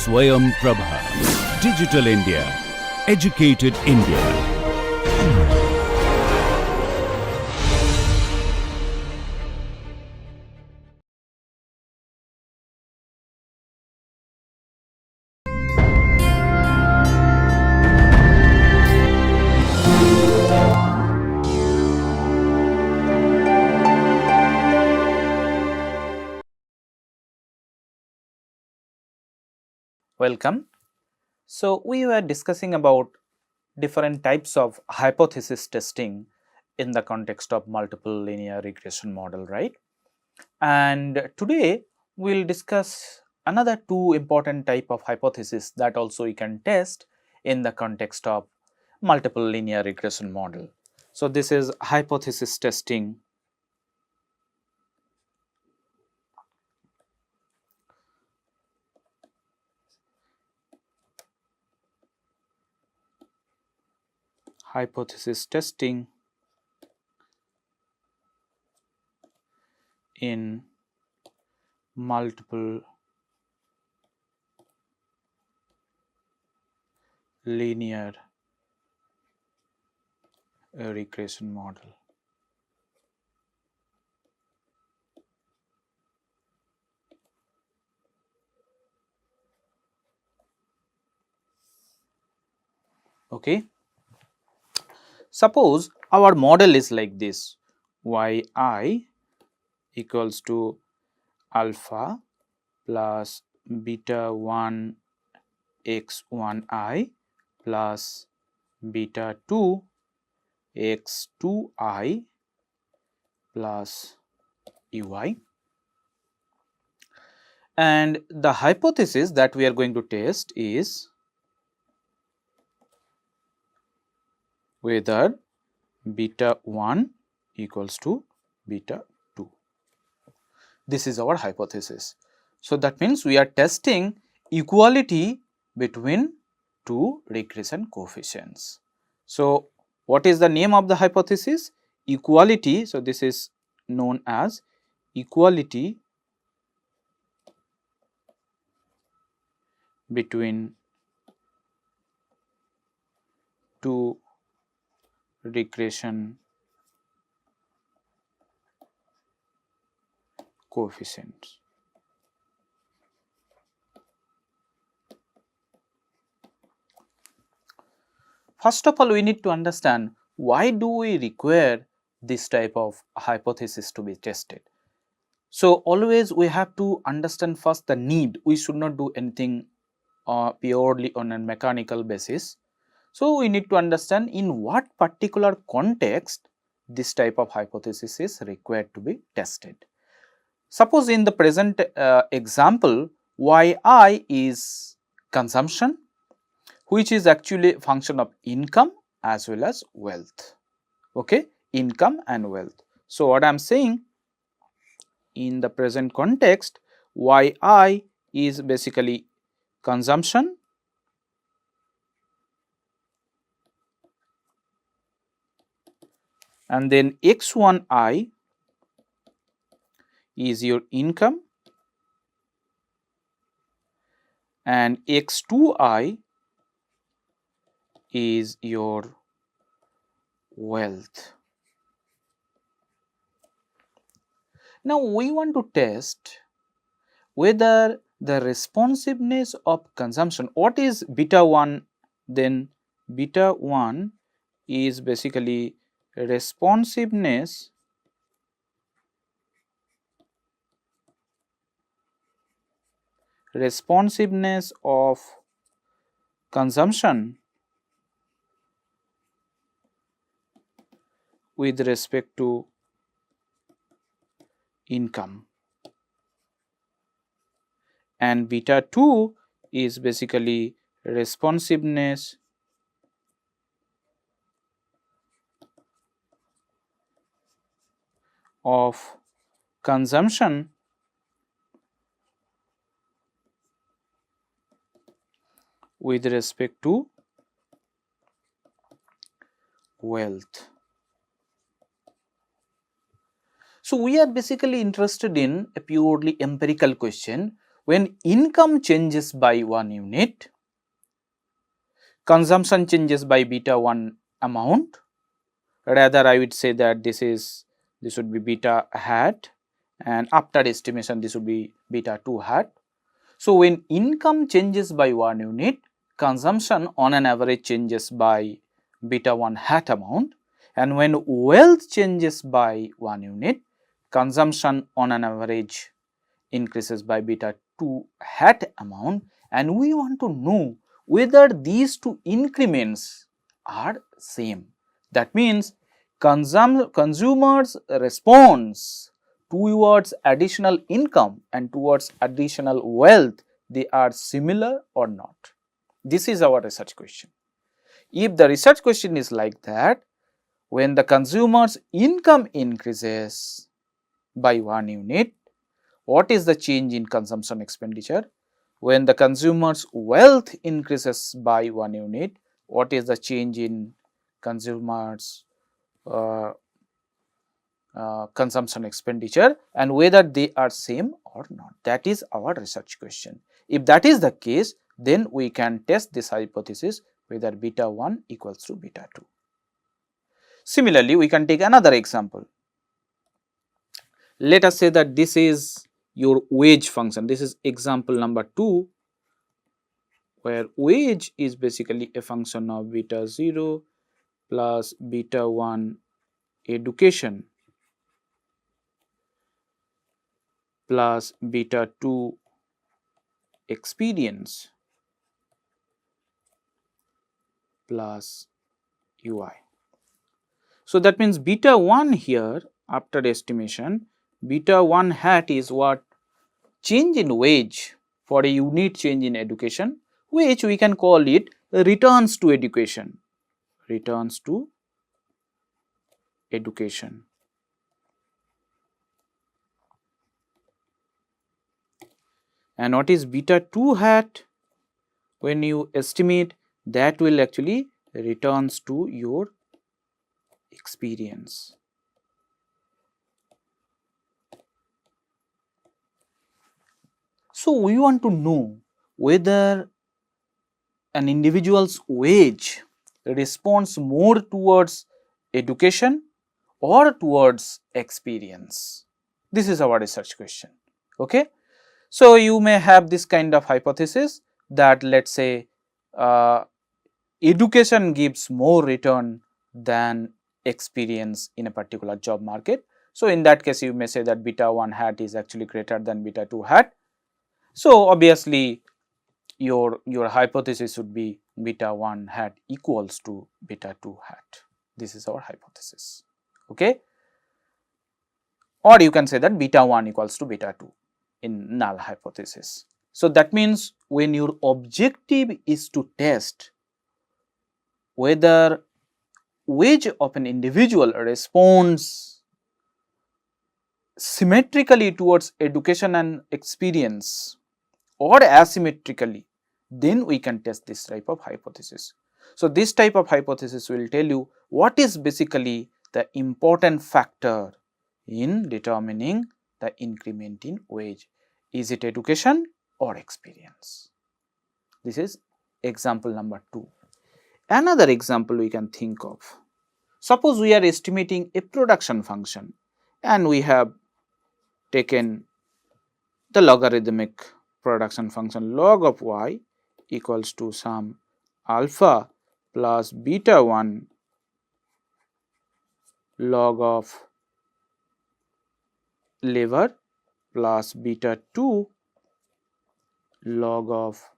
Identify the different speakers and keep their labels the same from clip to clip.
Speaker 1: Swayam Prabha. Digital India. Educated India.
Speaker 2: Welcome. So, we were discussing about different types of hypothesis testing in the context of multiple linear regression model, right? And today we will discuss another two important type of hypothesis that also we can test in the context of multiple linear regression model. So, this is hypothesis testing . Hypothesis testing in multiple linear regression model. Okay. Suppose our model is like this: yi equals to alpha plus beta 1 x 1 I plus beta 2 x 2 I plus ui, and the hypothesis that we are going to test is whether beta 1 equals to beta 2. This is our hypothesis. So, that means we are testing equality between two regression coefficients. So, what is the name of the hypothesis? Equality. So, this is known as equality between two regression coefficients. First of all, we need to understand why do we require this type of hypothesis to be tested. So, always we have to understand first the need. We should not do anything purely on a mechanical basis. So, we need to understand in what particular context this type of hypothesis is required to be tested. Suppose in the present example, yi is consumption, which is actually a function of income as well as wealth. Okay, income and wealth. So, what I am saying, in the present context, yi is basically consumption and then x1i is your income and x2i is your wealth. Now, we want to test whether the responsiveness of consumption, what is beta 1? Then beta 1 is basically responsiveness of consumption with respect to income, and beta 2 is basically responsiveness of consumption with respect to wealth. So, we are basically interested in a purely empirical question, when income changes by 1 unit, consumption changes by beta 1 amount, rather I would say that this would be beta hat, and after estimation this would be beta 2 hat. So, when income changes by 1 unit, consumption on an average changes by beta 1 hat amount, and when wealth changes by 1 unit, consumption on an average increases by beta 2 hat amount, and we want to know whether these two increments are same. That means consumers' response towards additional income and towards additional wealth, they are similar or not. This is our research question. If the research question is like that, when the consumer's income increases by 1 unit, what is the change in consumption expenditure? When the consumer's wealth increases by 1 unit, what is the change in consumer's consumption expenditure, and whether they are same or not. That is our research question. If that is the case, then we can test this hypothesis whether beta 1 equals to beta 2. Similarly, we can take another example. Let us say that this is your wage function. This is example number 2, where wage is basically a function of beta 0 plus beta 1 education plus beta 2 experience plus UI. So, that means beta 1 here after estimation, beta 1 hat is what? Change in wage for a unit change in education, which we can call it returns to education, returns to education. And what is beta 2 hat? When you estimate, that will actually returns to your experience. So, we want to know whether an individual's wage responds more towards education or towards experience. This is our research question. Okay? So, you may have this kind of hypothesis that let us say education gives more return than experience in a particular job market. So, in that case you may say that beta 1 hat is actually greater than beta 2 hat. So, obviously your hypothesis would be beta 1 hat equals to beta 2 hat. This is our hypothesis. Okay? Or you can say that beta 1 equals to beta 2 in null hypothesis. So, that means when your objective is to test whether wage of an individual responds symmetrically towards education and experience or asymmetrically, then we can test this type of hypothesis. So, this type of hypothesis will tell you what is basically the important factor in determining the increment in wage. Is it education or experience? This is example number 2. Another example we can think of. Suppose we are estimating a production function and we have taken the logarithmic production function log of y equals to some alpha plus beta 1 log of labor plus beta 2 log of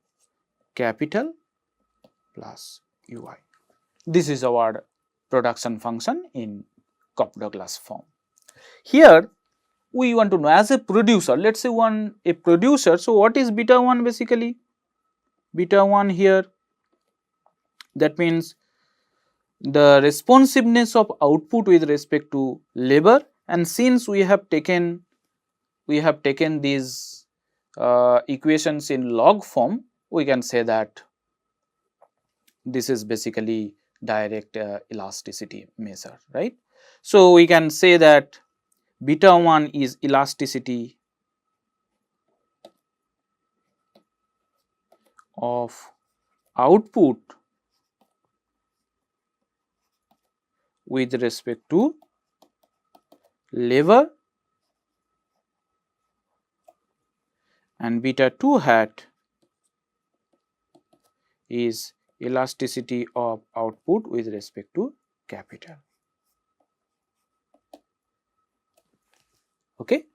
Speaker 2: capital plus ui. This is our production function in Cobb-Douglas form. Here we want to know as a producer, let us say a producer. So, what is beta 1 basically? Beta 1 here, that means the responsiveness of output with respect to labor, and since we have taken these equations in log form, we can say that this is basically direct elasticity measure, right. So, we can say that beta 1 is elasticity of output with respect to lever, and beta 2 hat is elasticity of output with respect to capital. Okay?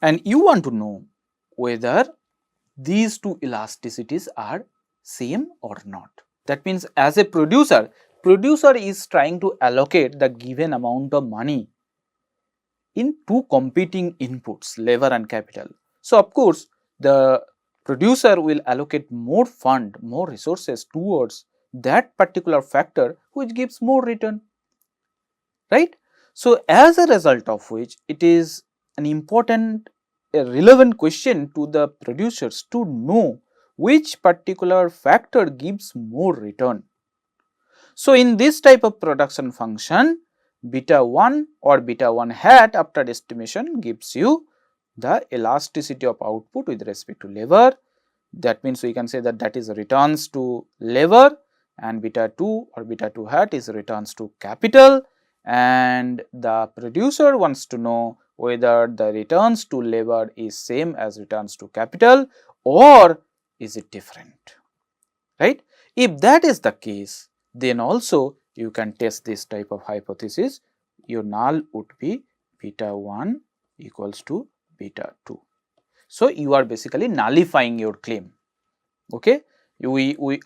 Speaker 2: And you want to know whether these two elasticities are same or not. That means as a producer is trying to allocate the given amount of money in two competing inputs, labor and capital. So, of course, the producer will allocate more fund, more resources towards that particular factor which gives more return, right. So, as a result of which it is an important, a relevant question to the producers to know which particular factor gives more return. So, in this type of production function, beta 1 or beta 1 hat after estimation gives you the elasticity of output with respect to labor. That means, we can say that that is returns to labor, and beta 2 or beta 2 hat is returns to capital, and the producer wants to know whether the returns to labor is same as returns to capital or is it different, right. If that is the case, then also you can test this type of hypothesis. Your null would be beta 1 equals to beta 2. So, you are basically nullifying your claim. Okay?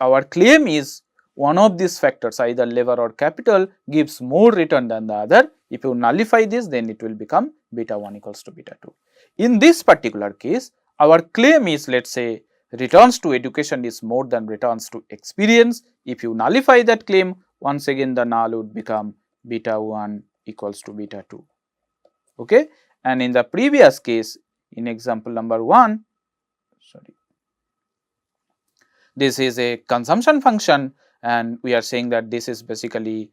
Speaker 2: Our claim is one of these factors, either labor or capital, gives more return than the other. If you nullify this, then it will become beta 1 equals to beta 2. In this particular case, our claim is, let us say, returns to education is more than returns to experience. If you nullify that claim, once again the null would become beta 1 equals to beta 2. Okay? And in the previous case, in example number 1, this is a consumption function, and we are saying that this is basically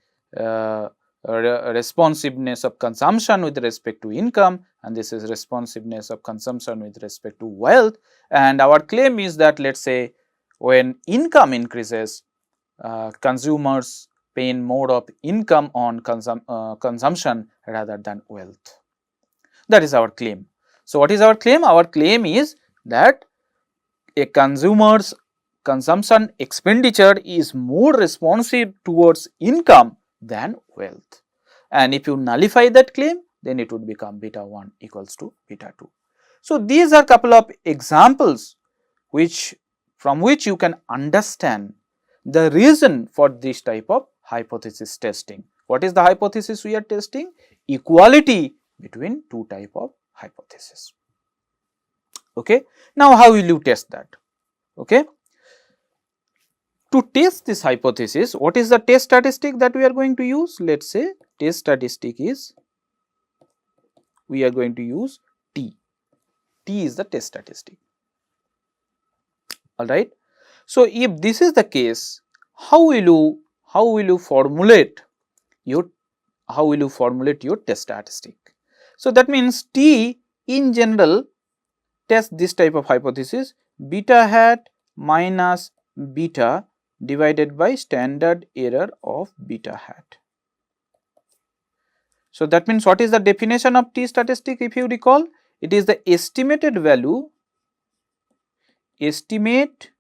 Speaker 2: responsiveness of consumption with respect to income, and this is responsiveness of consumption with respect to wealth. And our claim is that, let us say, when income increases, consumers spend more of income on consumption rather than wealth. That is our claim. So, what is our claim? Our claim is that a consumer's consumption expenditure is more responsive towards income than wealth, and if you nullify that claim, then it would become beta 1 equals to beta 2. So, these are couple of examples from which you can understand the reason for this type of hypothesis testing. What is the hypothesis we are testing? Equality between two type of hypothesis. Okay. Now, how will you test that? Okay. To test this hypothesis, what is the test statistic that we are going to use? Let us say test statistic is, we are going to use T. T is the test statistic. Alright. So, if this is the case, how will you formulate your test statistic? So, that means T in general test this type of hypothesis, beta hat minus beta divided by standard error of beta hat. So, that means what is the definition of T statistic? If you recall, it is the estimated value, estimate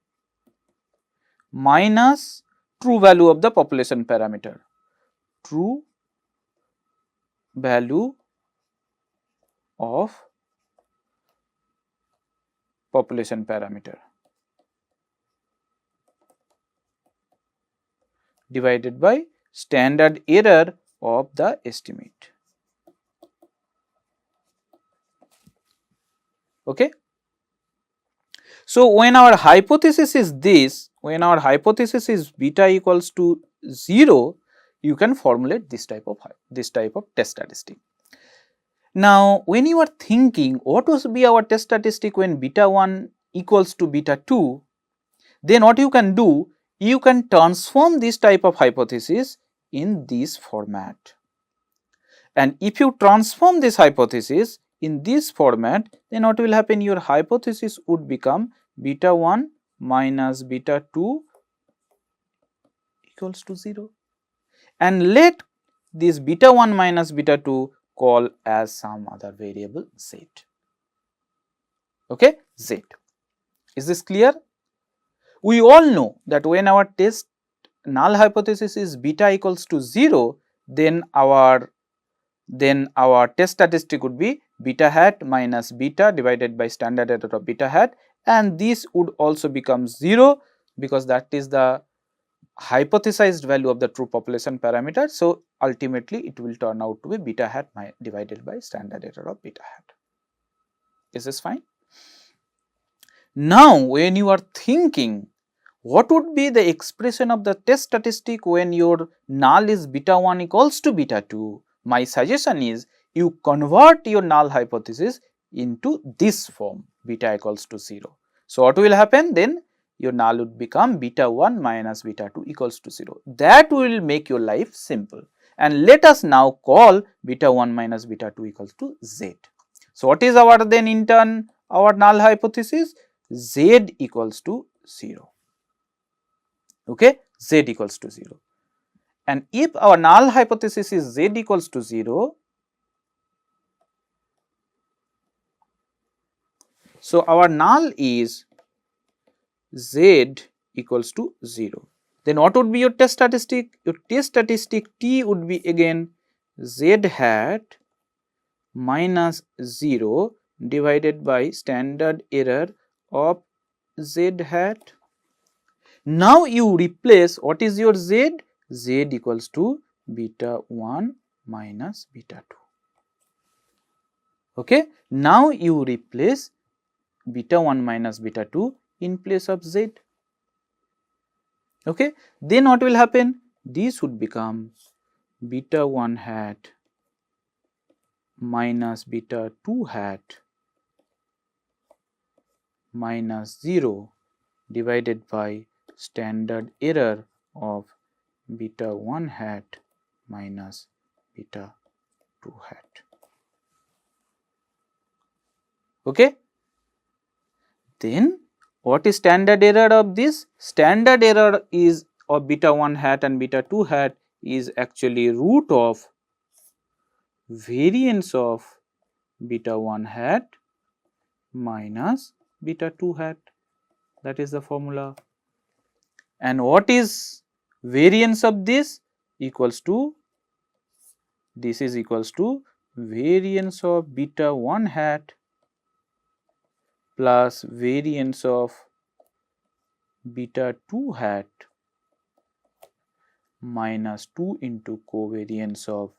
Speaker 2: minus true value of the population parameter, true value of population parameter divided by standard error of the estimate. Okay. So, when our hypothesis is this, when our hypothesis is beta equals to 0, you can formulate this type of test statistic. Now, when you are thinking what would be our test statistic when beta 1 equals to beta 2, then what you can do, you can transform this type of hypothesis in this format. And if you transform this hypothesis in this format, then what will happen? Your hypothesis would become beta 1 minus beta 2 equals to 0, and let this beta 1 minus beta 2 call as some other variable z. Okay, z. Is this clear? We all know that when our test null hypothesis is beta equals to 0, then our test statistic would be beta hat minus beta divided by standard error of beta hat, and this would also become 0 because that is the hypothesized value of the true population parameter. So, ultimately it will turn out to be beta hat divided by standard error of beta hat. Is this fine? Now, when you are thinking what would be the expression of the test statistic when your null is beta 1 equals to beta 2, my suggestion is you convert your null hypothesis into this form, beta equals to 0. So, what will happen then? Your null would become beta 1 minus beta 2 equals to 0. That will make your life simple. And let us now call beta 1 minus beta 2 equals to z. So, what is our then in turn our null hypothesis? Z equals to 0. Okay, z equals to 0. And if our null hypothesis is z equals to 0, so our null is z equals to 0. Then what would be your test statistic? Your test statistic t would be again z hat minus 0 divided by standard error of z hat. Now you replace what is your z? Z equals to beta 1 minus beta 2. Okay. Now you replace beta 1 minus beta 2 in place of z. Okay. Then what will happen? This would become beta 1 hat minus beta 2 hat minus 0 divided by standard error of beta 1 hat minus beta 2 hat. Okay. Then what is standard error of this? Standard error is of beta 1 hat and beta 2 hat is actually root of variance of beta 1 hat minus beta 2 hat. That is the formula. And what is variance of this? Equals to, this is equals to variance of beta 1 hat plus variance of beta 2 hat minus 2 into covariance of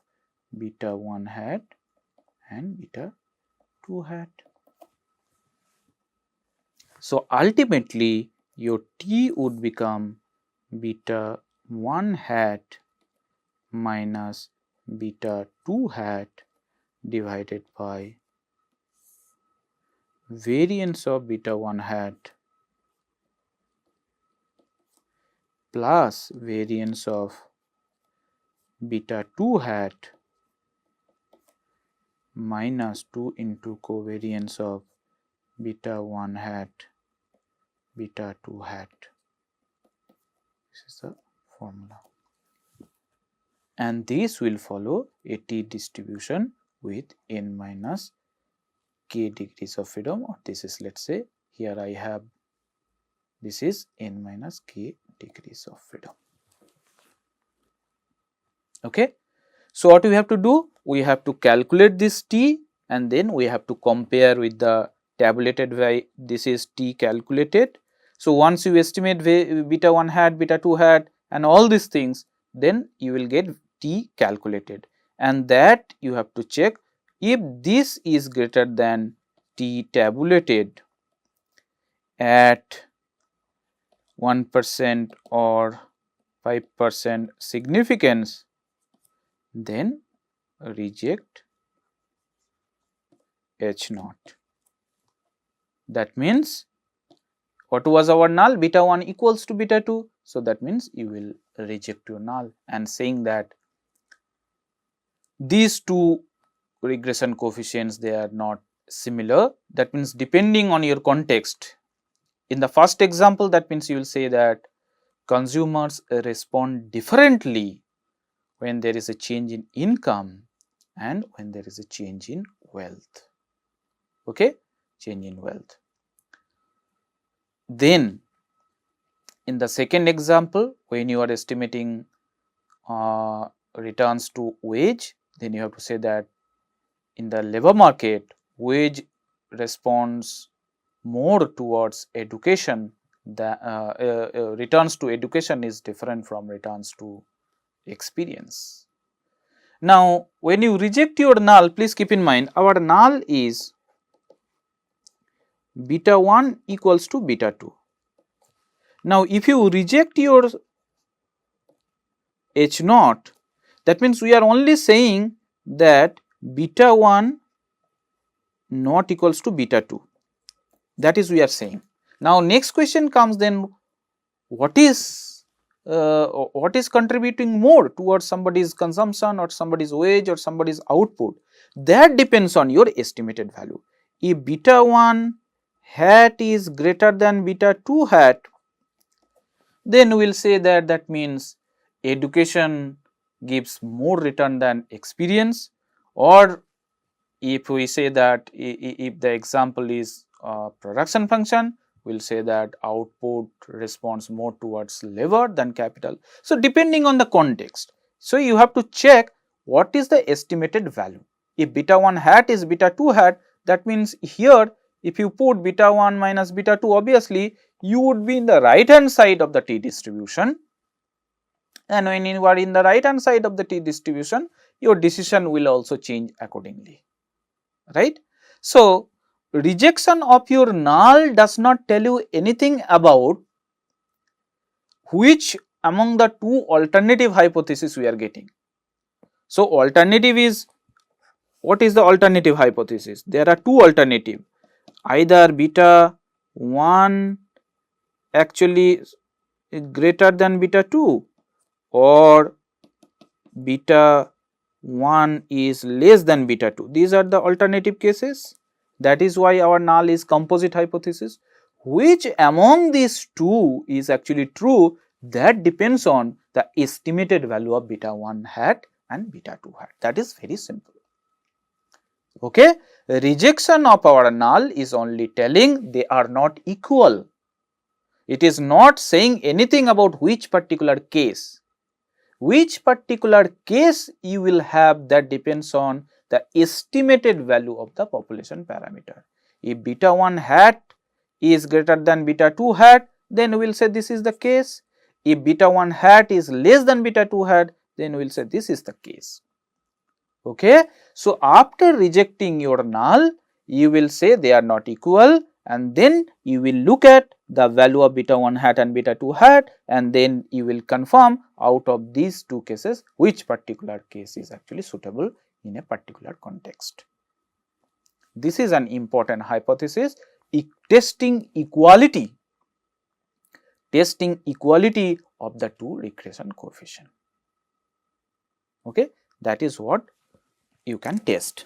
Speaker 2: beta 1 hat and beta 2 hat. So, ultimately your T would become beta 1 hat minus beta 2 hat divided by variance of beta 1 hat plus variance of beta 2 hat minus 2 into covariance of beta 1 hat beta 2 hat. This is the formula. And this will follow a T distribution with n minus k degrees of freedom, or this is, let us say, here I have, this is n minus k degrees of freedom. Okay. So, what we have to do? We have to calculate this T and then we have to compare with the tabulated value. This is T calculated. So, once you estimate beta 1 hat, beta 2 hat and all these things, then you will get T calculated, and that you have to check if this is greater than T tabulated at 1% or 5% significance, then reject H naught. That means what was our null? Beta 1 equals to beta 2. So, that means you will reject your null, and saying that these two regression coefficients, they are not similar. That means depending on your context, in the first example, that means you will say that consumers respond differently when there is a change in income and when there is a change in wealth. Okay, change in wealth. Then in the second example, when you are estimating returns to wage, then you have to say that in the labor market, wage responds more towards education. The returns to education is different from returns to experience. Now, when you reject your null, please keep in mind our null is beta 1 equals to beta 2. Now, if you reject your H naught, that means we are only saying that beta 1 not equals to beta 2. That is we are saying. Now, next question comes then, what is contributing more towards somebody's consumption or somebody's wage or somebody's output? That depends on your estimated value. If beta 1 hat is greater than beta 2 hat, then we will say that that means education gives more return than experience. Or if we say that if the example is production function, we will say that output responds more towards labor than capital. So, depending on the context. So, you have to check what is the estimated value. If beta 1 hat is beta 2 hat, that means here if you put beta 1 minus beta 2, obviously you would be in the right hand side of the t distribution, and when you are in the right hand side of the t distribution, your decision will also change accordingly, right. So, rejection of your null does not tell you anything about which among the two alternative hypotheses we are getting. So, alternative is, what is the alternative hypothesis? There are two alternatives, either beta 1 actually is greater than beta 2 or beta 1 is less than beta 2. These are the alternative cases. That is why our null is composite hypothesis. Which among these two is actually true, that depends on the estimated value of beta 1 hat and beta 2 hat. That is very simple. Okay. Rejection of our null is only telling they are not equal. It is not saying anything about which particular case. Which particular case you will have, that depends on the estimated value of the population parameter. If beta 1 hat is greater than beta 2 hat, then we will say this is the case. If beta 1 hat is less than beta 2 hat, then we will say this is the case. Okay. So, after rejecting your null, you will say they are not equal, and then you will look at the value of beta 1 hat and beta 2 hat, and then you will confirm out of these two cases which particular case is actually suitable in a particular context. This is an important hypothesis, testing equality of the two regression coefficient. Okay, that is what you can test.